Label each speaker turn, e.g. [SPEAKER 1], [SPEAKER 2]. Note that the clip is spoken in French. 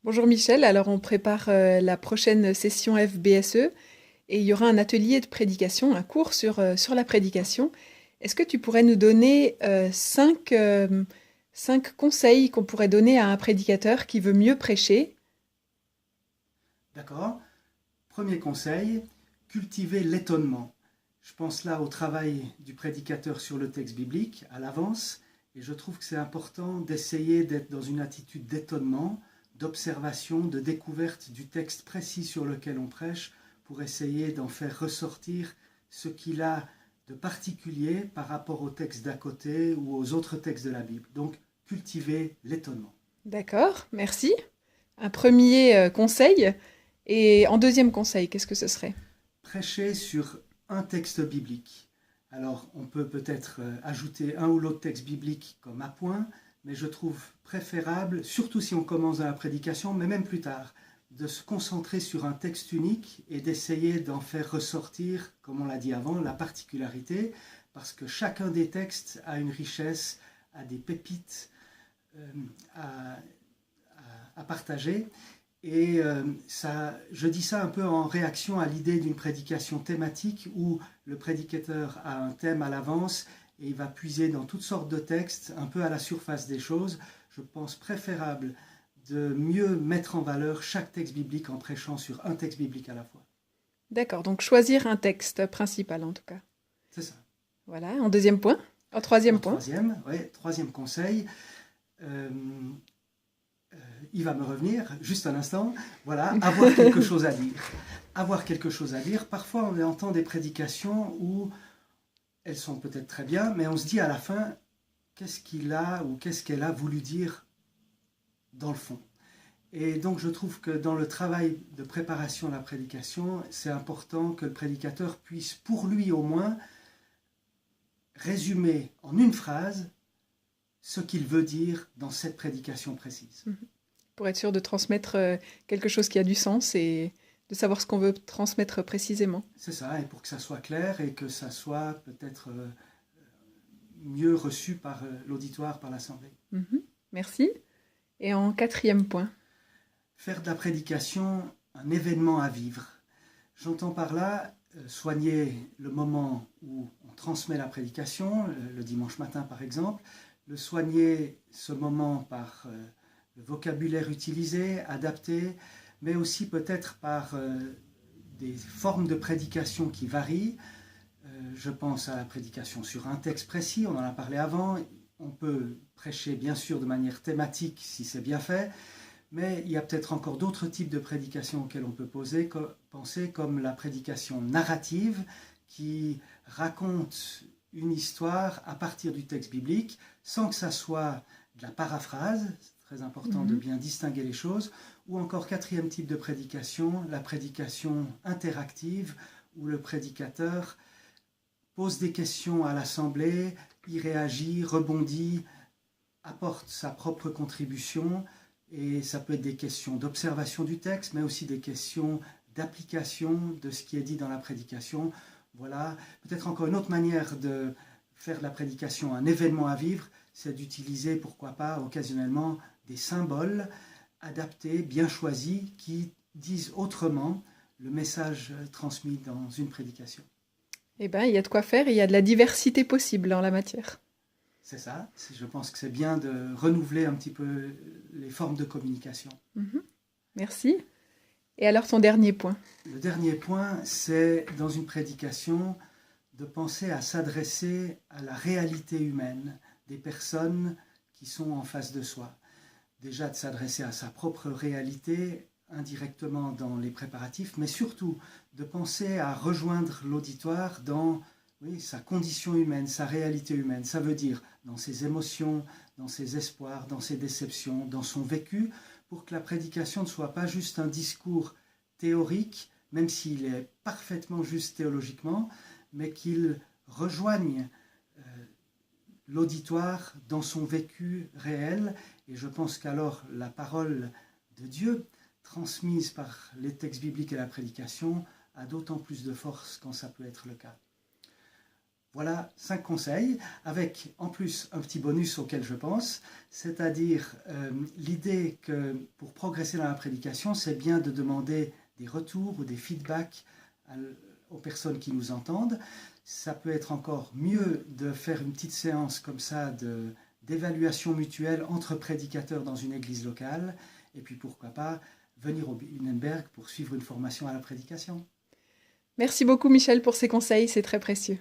[SPEAKER 1] Bonjour Michel, alors on prépare la prochaine session FBSE et il y aura un atelier de prédication, un cours sur la prédication. Est-ce que tu pourrais nous donner cinq conseils qu'on pourrait donner à un prédicateur qui veut mieux prêcher?
[SPEAKER 2] D'accord. Premier conseil, cultiver l'étonnement. Je pense là au travail du prédicateur sur le texte biblique à l'avance, et je trouve que c'est important d'essayer d'être dans une attitude d'étonnement, d'observation, de découverte du texte précis sur lequel on prêche, pour essayer d'en faire ressortir ce qu'il a de particulier par rapport au texte d'à côté ou aux autres textes de la Bible. Donc, cultiver l'étonnement.
[SPEAKER 1] D'accord, merci. Un premier conseil. Et en deuxième conseil, qu'est-ce que ce serait?
[SPEAKER 2] Prêcher sur un texte biblique. Alors, on peut peut-être ajouter un ou l'autre texte biblique comme appoint, mais je trouve préférable, surtout si on commence dans la prédication, mais même plus tard, de se concentrer sur un texte unique et d'essayer d'en faire ressortir, comme on l'a dit avant, la particularité, parce que chacun des textes a une richesse, a des pépites euh, à, à partager. Et je dis ça un peu en réaction à l'idée d'une prédication thématique où le prédicateur a un thème à l'avance et il va puiser dans toutes sortes de textes, un peu à la surface des choses. Je pense préférable de mieux mettre en valeur chaque texte biblique en prêchant sur un texte biblique à la fois.
[SPEAKER 1] D'accord, donc choisir un texte principal en tout cas.
[SPEAKER 2] C'est ça.
[SPEAKER 1] Voilà, en deuxième point. En
[SPEAKER 2] En
[SPEAKER 1] troisième point.
[SPEAKER 2] troisième, ouais, troisième conseil, euh, il va me revenir, juste un instant, voilà, avoir quelque chose à dire. Avoir quelque chose à dire. Parfois, on entend des prédications où elles sont peut-être très bien, mais on se dit à la fin, qu'est-ce qu'il a ou qu'est-ce qu'elle a voulu dire dans le fond. Et donc, je trouve que dans le travail de préparation à la prédication, c'est important que le prédicateur puisse, pour lui au moins, résumer en une phrase ce qu'il veut dire dans cette prédication précise.
[SPEAKER 1] Pour être sûr de transmettre quelque chose qui a du sens et de savoir ce qu'on veut transmettre précisément.
[SPEAKER 2] C'est ça, et pour que ça soit clair et que ça soit peut-être mieux reçu par l'auditoire, par l'assemblée.
[SPEAKER 1] Mhm. Merci. Et en quatrième point.
[SPEAKER 2] Faire de la prédication un événement à vivre. J'entends par là soigner le moment où on transmet la prédication, le dimanche matin par exemple, le soigner ce moment par le vocabulaire utilisé, adapté, mais aussi peut-être par des formes de prédication qui varient. Je pense à la prédication sur un texte précis, on en a parlé avant. On peut prêcher bien sûr de manière thématique si c'est bien fait, mais il y a peut-être encore d'autres types de prédications auxquelles on peut penser, comme la prédication narrative qui raconte une histoire à partir du texte biblique sans que ça soit de la paraphrase. C'est très important de bien distinguer les choses. Ou encore quatrième type de prédication, la prédication interactive où le prédicateur pose des questions à l'assemblée, y réagit, rebondit, apporte sa propre contribution, et ça peut être des questions d'observation du texte, mais aussi des questions d'application de ce qui est dit dans la prédication. Voilà, peut-être encore une autre manière de faire de la prédication un événement à vivre, c'est d'utiliser, pourquoi pas, occasionnellement des symboles adaptés, bien choisis, qui disent autrement le message transmis dans une prédication.
[SPEAKER 1] Eh bien, il y a de quoi faire et il y a de la diversité possible en la matière.
[SPEAKER 2] C'est ça, je pense que c'est bien de renouveler un petit peu les formes de communication.
[SPEAKER 1] Mhm. Merci. Et alors ton dernier point.
[SPEAKER 2] Le dernier point, c'est dans une prédication de penser à s'adresser à la réalité humaine des personnes qui sont en face de soi. Déjà de s'adresser à sa propre réalité indirectement dans les préparatifs, mais surtout de penser à rejoindre l'auditoire dans sa condition humaine, sa réalité humaine. Ça veut dire dans ses émotions, dans ses espoirs, dans ses déceptions, dans son vécu, pour que la prédication ne soit pas juste un discours théorique, même s'il est parfaitement juste théologiquement, mais qu'il rejoigne l'auditoire dans son vécu réel. Et je pense qu'alors la parole de Dieu, transmise par les textes bibliques et la prédication, a d'autant plus de force quand ça peut être le cas. Voilà 5 conseils, avec en plus un petit bonus auquel je pense, c'est-à-dire l'idée que pour progresser dans la prédication, c'est bien de demander des retours ou des feedbacks aux personnes qui nous entendent. Ça peut être encore mieux de faire une petite séance comme ça d'évaluation mutuelle entre prédicateurs dans une église locale, et puis pourquoi pas venir au Binnenberg pour suivre une formation à la prédication.
[SPEAKER 1] Merci beaucoup Michel pour ces conseils, c'est très précieux.